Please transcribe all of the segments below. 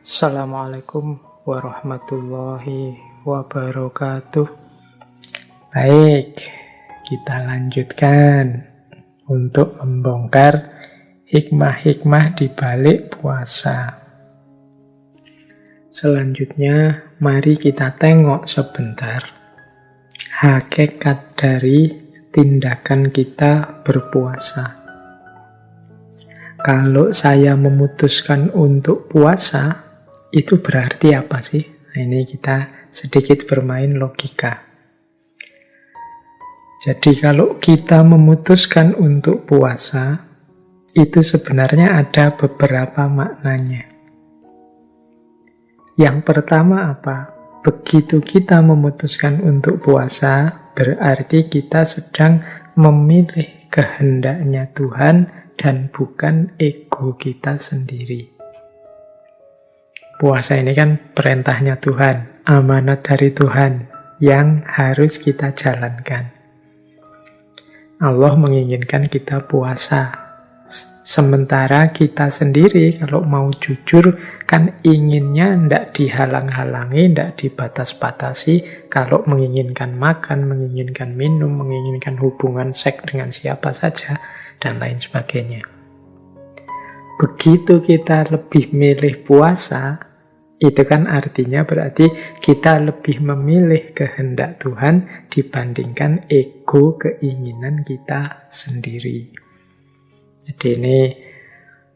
Assalamualaikum warahmatullahi wabarakatuh. Baik, kita lanjutkan untuk membongkar hikmah-hikmah di balik puasa. Selanjutnya, mari kita tengok sebentar hakikat dari tindakan kita berpuasa. Kalau saya memutuskan untuk puasa, itu berarti apa sih? Nah, ini kita sedikit bermain logika. Jadi kalau kita memutuskan untuk puasa, itu sebenarnya ada beberapa maknanya. Yang pertama apa? Begitu kita memutuskan untuk puasa, berarti kita sedang memilih kehendaknya Tuhan dan bukan ego kita sendiri. Puasa ini kan perintahnya Tuhan, amanat dari Tuhan yang harus kita jalankan. Allah menginginkan kita puasa. Sementara kita sendiri kalau mau jujur kan inginnya tidak dihalang-halangi, tidak dibatas-batasi. Kalau menginginkan makan, menginginkan minum, menginginkan hubungan seks dengan siapa saja, dan lain sebagainya. Begitu kita lebih milih puasa, itu kan artinya berarti kita lebih memilih kehendak Tuhan dibandingkan ego keinginan kita sendiri. Jadi ini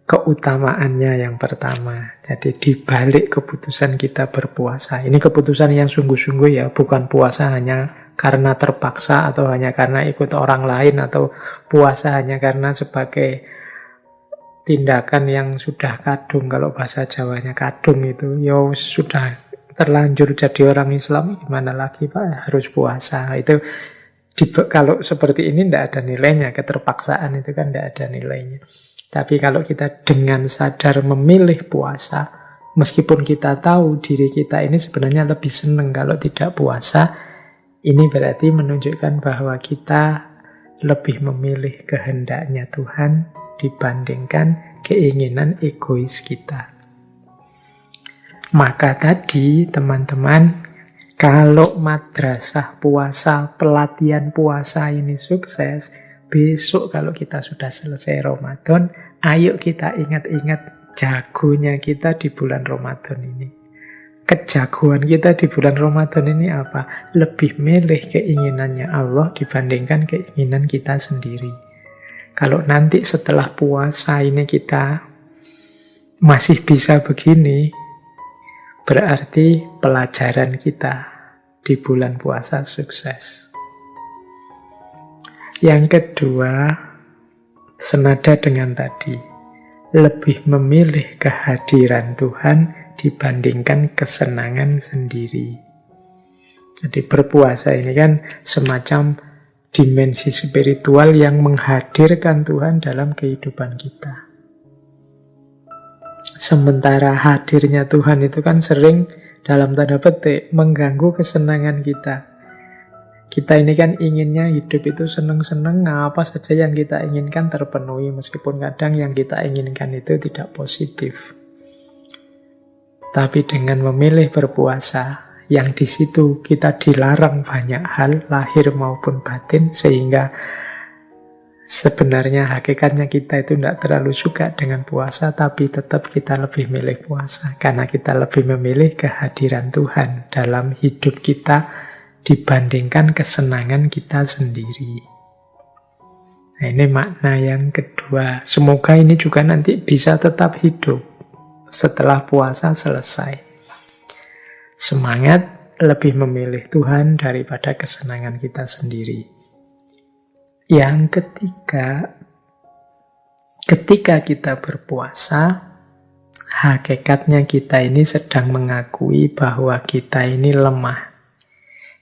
keutamaannya yang pertama. Jadi dibalik keputusan kita berpuasa. Ini keputusan yang sungguh-sungguh ya, bukan puasa hanya karena terpaksa atau hanya karena ikut orang lain atau puasa hanya karena sebagai tindakan yang sudah kadung. Kalau bahasa Jawanya kadung itu, ya sudah terlanjur jadi orang Islam, gimana lagi Pak, harus puasa. Itu kalau seperti ini tidak ada nilainya, keterpaksaan itu kan tidak ada nilainya. Tapi kalau kita dengan sadar memilih puasa, meskipun kita tahu diri kita ini sebenarnya lebih senang kalau tidak puasa, ini berarti menunjukkan bahwa kita lebih memilih kehendaknya Tuhan dibandingkan keinginan egois kita. Maka tadi teman-teman, kalau madrasah puasa, pelatihan puasa ini sukses, besok kalau kita sudah selesai Ramadan, ayo kita ingat-ingat jagonya kita di bulan Ramadan ini. Kejagoan kita di bulan Ramadan ini apa? Lebih milih keinginannya Allah dibandingkan keinginan kita sendiri. Kalau nanti setelah puasa ini kita masih bisa begini, berarti pelajaran kita di bulan puasa sukses. Yang kedua, senada dengan tadi, lebih memilih kehadiran Tuhan dibandingkan kesenangan sendiri. Jadi berpuasa ini kan semacam dimensi spiritual yang menghadirkan Tuhan dalam kehidupan kita. Sementara hadirnya Tuhan itu kan sering dalam tanda petik mengganggu kesenangan kita. Kita ini kan inginnya hidup itu senang-senang, apa saja yang kita inginkan terpenuhi, meskipun kadang yang kita inginkan itu tidak positif. Tapi dengan memilih berpuasa, yang di situ kita dilarang banyak hal, lahir maupun batin, sehingga sebenarnya hakikatnya kita itu tidak terlalu suka dengan puasa, tapi tetap kita lebih milih puasa, karena kita lebih memilih kehadiran Tuhan dalam hidup kita dibandingkan kesenangan kita sendiri. Nah, ini makna yang kedua. Semoga ini juga nanti bisa tetap hidup setelah puasa selesai. Semangat lebih memilih Tuhan daripada kesenangan kita sendiri. Yang ketiga, ketika kita berpuasa, hakikatnya kita ini sedang mengakui bahwa kita ini lemah.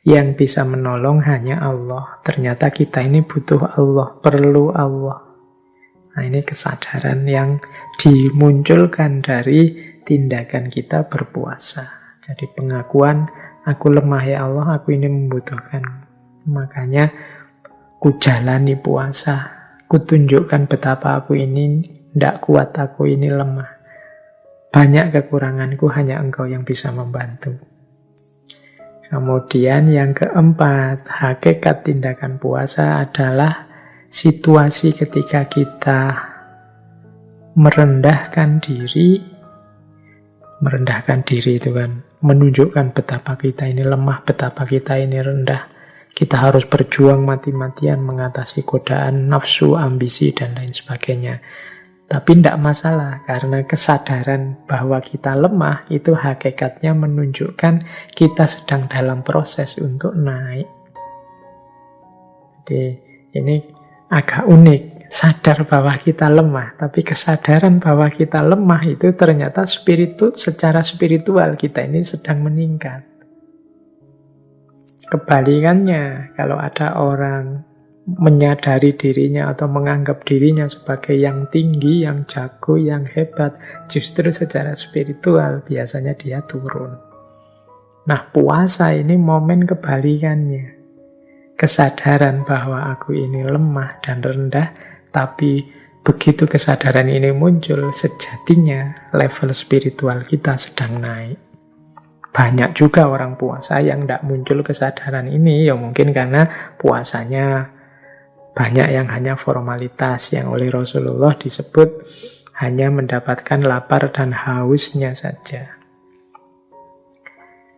Yang bisa menolong hanya Allah. Ternyata kita ini butuh Allah, perlu Allah. Nah, ini kesadaran yang dimunculkan dari tindakan kita berpuasa. Jadi pengakuan, aku lemah ya Allah, aku ini membutuhkan. Makanya ku jalani puasa, ku tunjukkan betapa aku ini tidak kuat, aku ini lemah. banyak kekuranganku, hanya Engkau yang bisa membantu. Kemudian yang keempat, hakikat tindakan puasa adalah situasi ketika kita merendahkan diri. Merendahkan diri itu kan menunjukkan betapa kita ini lemah, betapa kita ini rendah. Kita harus berjuang mati-matian mengatasi godaan nafsu, ambisi, dan lain sebagainya. Tapi tidak masalah, karena kesadaran bahwa kita lemah itu hakikatnya menunjukkan kita sedang dalam proses untuk naik. Jadi ini agak unik, sadar bahwa kita lemah, tapi kesadaran bahwa kita lemah itu ternyata secara spiritual kita ini sedang meningkat. Kebalikannya, kalau ada orang menyadari dirinya atau menganggap dirinya sebagai yang tinggi, yang jago, yang hebat, justru secara spiritual biasanya dia turun. Nah, puasa ini momen kebalikannya. Kesadaran bahwa aku ini lemah dan rendah, tapi begitu kesadaran ini muncul, sejatinya level spiritual kita sedang naik. Banyak juga orang puasa yang tidak muncul kesadaran ini, ya mungkin karena puasanya banyak yang hanya formalitas, yang oleh Rasulullah disebut hanya mendapatkan lapar dan hausnya saja.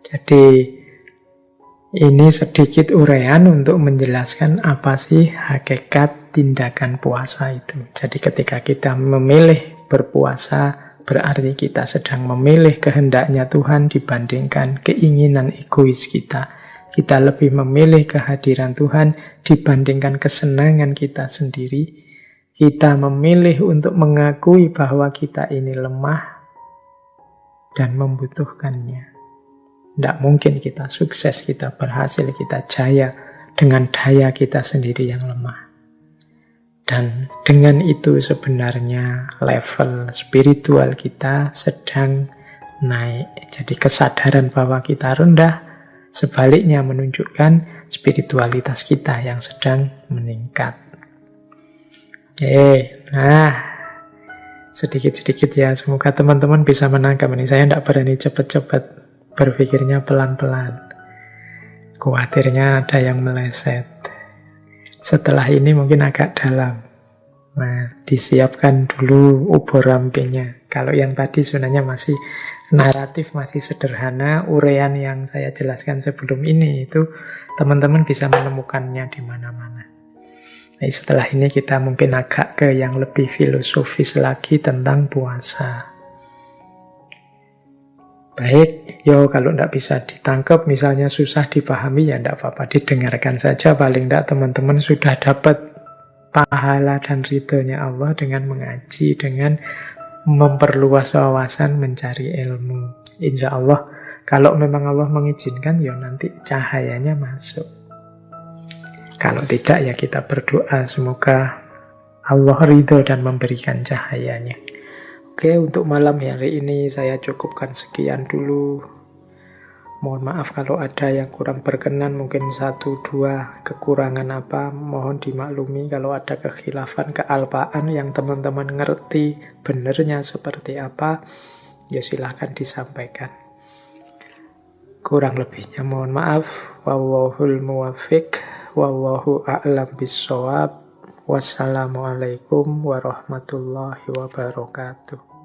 Jadi ini sedikit uraian untuk menjelaskan apa sih hakikat tindakan puasa itu. Jadi ketika kita memilih berpuasa, berarti kita sedang memilih kehendaknya Tuhan dibandingkan keinginan egois kita. Kita lebih memilih kehadiran Tuhan dibandingkan kesenangan kita sendiri. Kita memilih untuk mengakui bahwa kita ini lemah dan membutuhkannya. Tidak mungkin kita sukses, kita berhasil, kita jaya dengan daya kita sendiri yang lemah. Dan dengan itu sebenarnya level spiritual kita sedang naik. Jadi kesadaran bahwa kita rendah, sebaliknya menunjukkan spiritualitas kita yang sedang meningkat. Nah, sedikit-sedikit ya, semoga teman-teman bisa menangkap ini. Saya tidak berani cepat-cepat, berpikirnya pelan-pelan. Khawatirnya ada yang meleset. Setelah ini mungkin agak dalam. Nah, disiapkan dulu ubur rampingnya. Kalau yang tadi sebenarnya masih naratif, masih sederhana, uraian yang saya jelaskan sebelum ini itu teman-teman bisa menemukannya di mana-mana. Nah, setelah ini kita mungkin agak ke yang lebih filosofis lagi tentang puasa. Baik, kalau tidak bisa ditangkap, misalnya susah dipahami, ya tidak apa-apa, didengarkan saja. Paling tidak teman-teman sudah dapat pahala dan ridhonya Allah dengan mengaji, dengan memperluas wawasan, mencari ilmu. Insya Allah, kalau memang Allah mengizinkan, ya nanti cahayanya masuk. Kalau tidak, ya kita berdoa semoga Allah ridho dan memberikan cahayanya. Oke, untuk malam hari ini saya cukupkan sekian dulu. Mohon maaf kalau ada yang kurang berkenan, mungkin 1-2 kekurangan apa, mohon dimaklumi. Kalau ada kekhilafan, kealpaan yang teman-teman ngerti benernya seperti apa, ya silahkan disampaikan. Kurang lebihnya mohon maaf. Wallahul muwaffiq, wallahu a'lam bissawab. Wassalamualaikum warahmatullahi wabarakatuh.